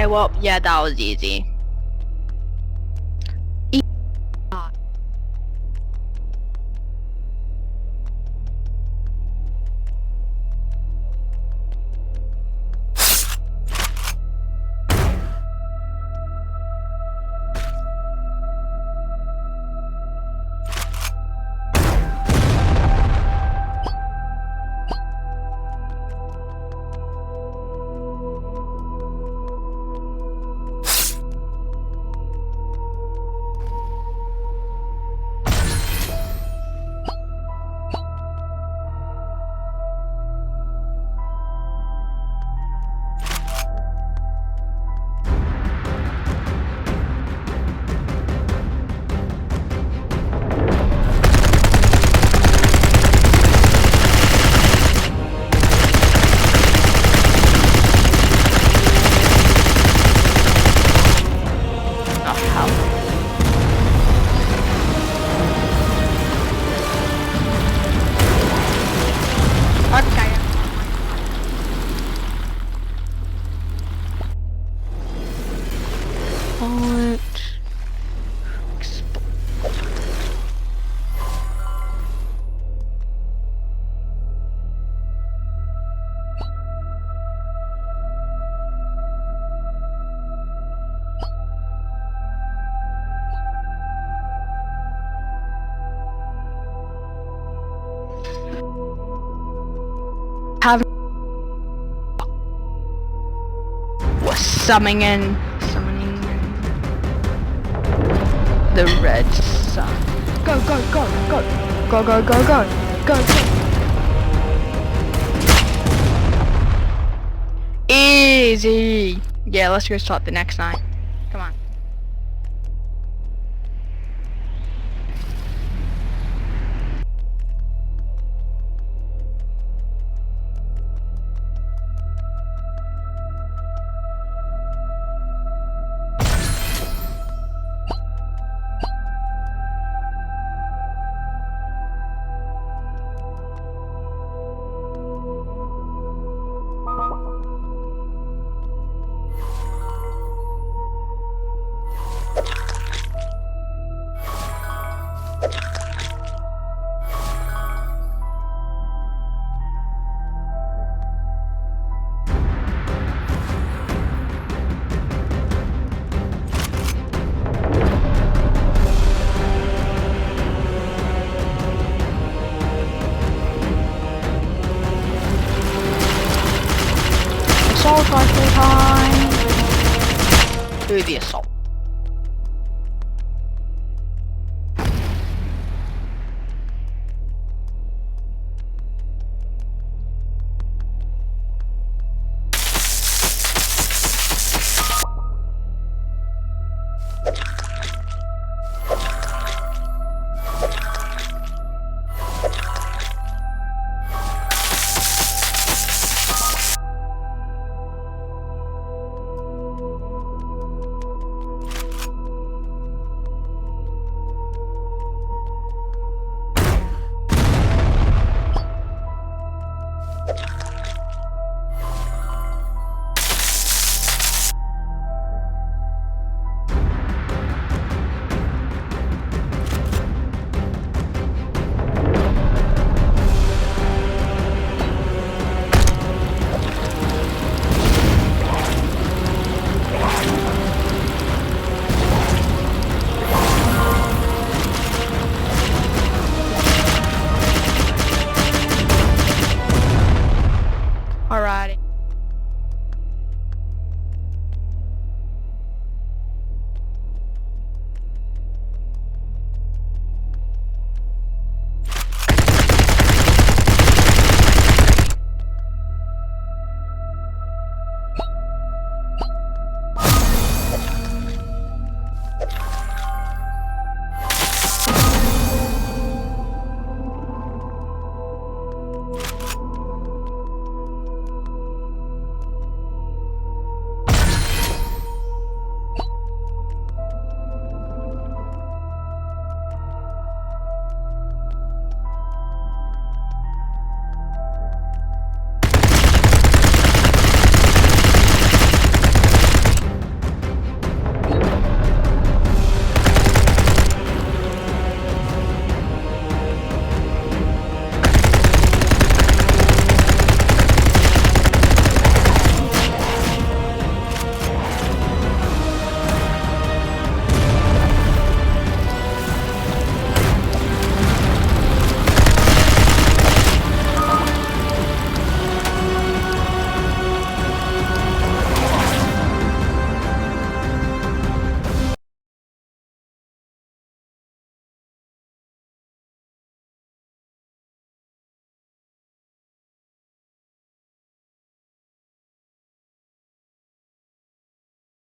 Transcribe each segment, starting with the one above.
well, yeah, that was easy. Summoning the red sun. Go, go, go, go, go, go, go, go, go, go. Easy. Yeah, let's go start the next night. Come on. Assault rifle time! Do the assault.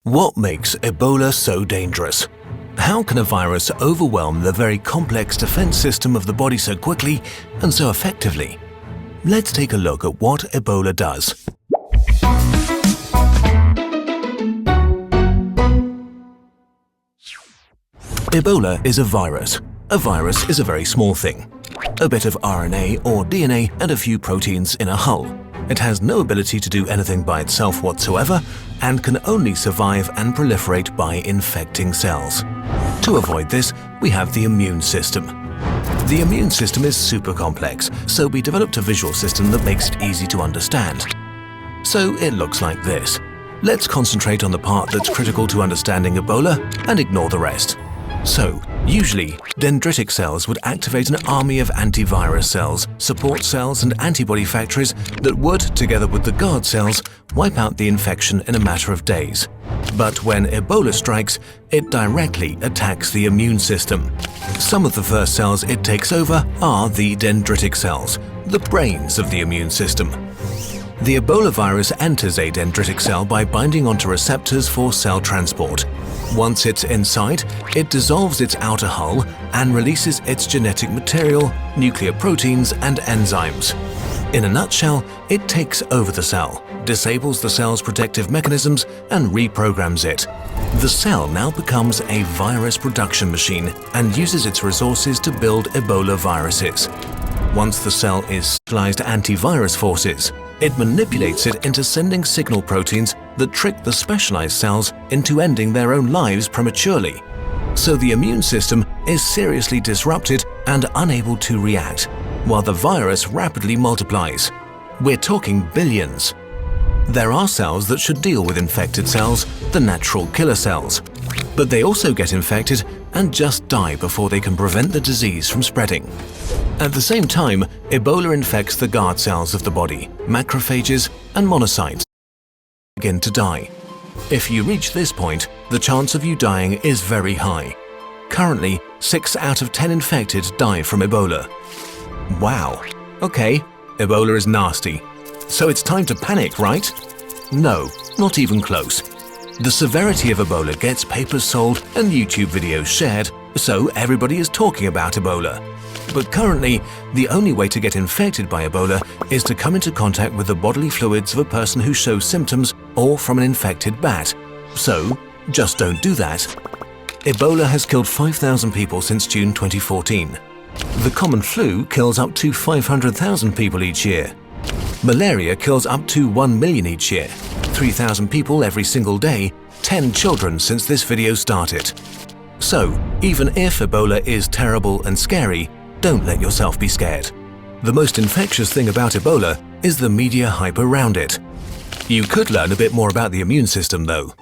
What makes Ebola so dangerous? How can a virus overwhelm the very complex defense system of the body so quickly and so effectively? Let's take a look at what Ebola does. Ebola is a virus. A virus is a very small thing. A bit of RNA or DNA and a few proteins in a hull. It has no ability to do anything by itself whatsoever and can only survive and proliferate by infecting cells. To avoid this, we have the immune system. The immune system is super complex, so we developed a visual system that makes it easy to understand. So it looks like this. Let's concentrate on the part that's critical to understanding Ebola and ignore the rest. So, usually, dendritic cells would activate an army of antivirus cells, support cells and antibody factories that would, together with the guard cells, wipe out the infection in a matter of days. But when Ebola strikes, it directly attacks the immune system. Some of the first cells it takes over are the dendritic cells, the brains of the immune system. The Ebola virus enters a dendritic cell by binding onto receptors for cell transport. Once it's inside, it dissolves its outer hull and releases its genetic material, nuclear proteins and enzymes. In a nutshell, it takes over the cell, disables the cell's protective mechanisms and reprograms it. The cell now becomes a virus production machine and uses its resources to build Ebola viruses. Once the cell is specialized antivirus forces, it manipulates it into sending signal proteins that trick the specialized cells into ending their own lives prematurely. So the immune system is seriously disrupted and unable to react, while the virus rapidly multiplies. We're talking billions. There are cells that should deal with infected cells, the natural killer cells. But they also get infected and just die before they can prevent the disease from spreading. At the same time, Ebola infects the guard cells of the body, macrophages and monocytes begin to die. If you reach this point, the chance of you dying is very high. Currently, 6 out of 10 infected die from Ebola. Wow. Okay, Ebola is nasty. So it's time to panic, right? No, not even close. The severity of Ebola gets papers sold and YouTube videos shared, so everybody is talking about Ebola. But currently, the only way to get infected by Ebola is to come into contact with the bodily fluids of a person who shows symptoms or from an infected bat. So, just don't do that. Ebola has killed 5,000 people since June 2014. The common flu kills up to 500,000 people each year. Malaria kills up to 1 million each year, 3,000 people every single day, 10 children since this video started. So, even if Ebola is terrible and scary, don't let yourself be scared. The most infectious thing about Ebola is the media hype around it. You could learn a bit more about the immune system though.